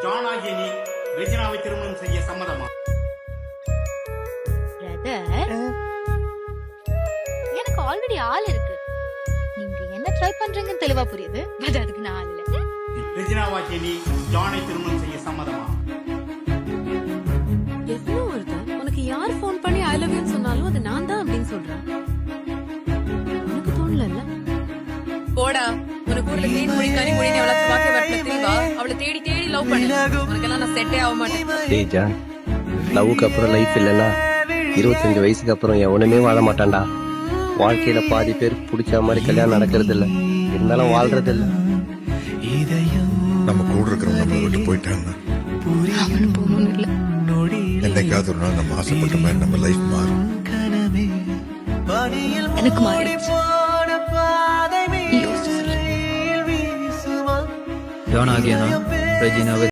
John ஆகிய நீ ரெஜினாவை திருமணம் செய்ய சம்மதமா? எனக்கு ஆல்ரெடி ஆள் இருக்கு. நீங்க என்ன ட்ரை பண்றீங்கன்னு தெளிவா புரியுது. பட் அதுக்கு நான் இல்ல. ரெஜினாவாகிய நீ ஜானை திருமணம் செய்ய சம்மதமா? எவ்வளவு ஒருத்தன் உனக்கு யார் போன் பண்ணி ஐ லவ் யூ சொன்னாலும் அது நான் தான் அப்படின்னு சொல்றேன். உனக்கு தோணல? போடா, உனக்கு ஊர்ல கிளீன் மொழி கனி மொழி அவளை பாக்க வரல தெரியவா? அவளை தேடி தேடி லவ் பண்ணு. உனக்கெல்லாம் நான் செட்டே ஆக மாட்டேன். டேய் ஜான், லவ்வுக்கு அப்புறம் லைஃப் இல்லைன்னா 25 வயசுக்கு அப்புறம் எவனுமே வாழ மாட்டான்டா. வாழ்க்கையில பாதி பேர் பிடிச்ச மாதிரி கல்யாணம் நடக்கிறது இல்ல, இருந்தாலும் வாழ்றது இல்ல. நம்ம கூட இருக்கிறவங்க நம்மளை விட்டு போயிட்டாங்க. அவனும் போகணும்னு இல்ல. என்னைக்காவது ஒரு நாள் நம்ம ஆசைப்பட்ட மாதிரி நம்ம லைஃப் மாறும். எனக்கு மாறிடுச்சு. ஜான் ஆகிய நான் ரெஜினாவை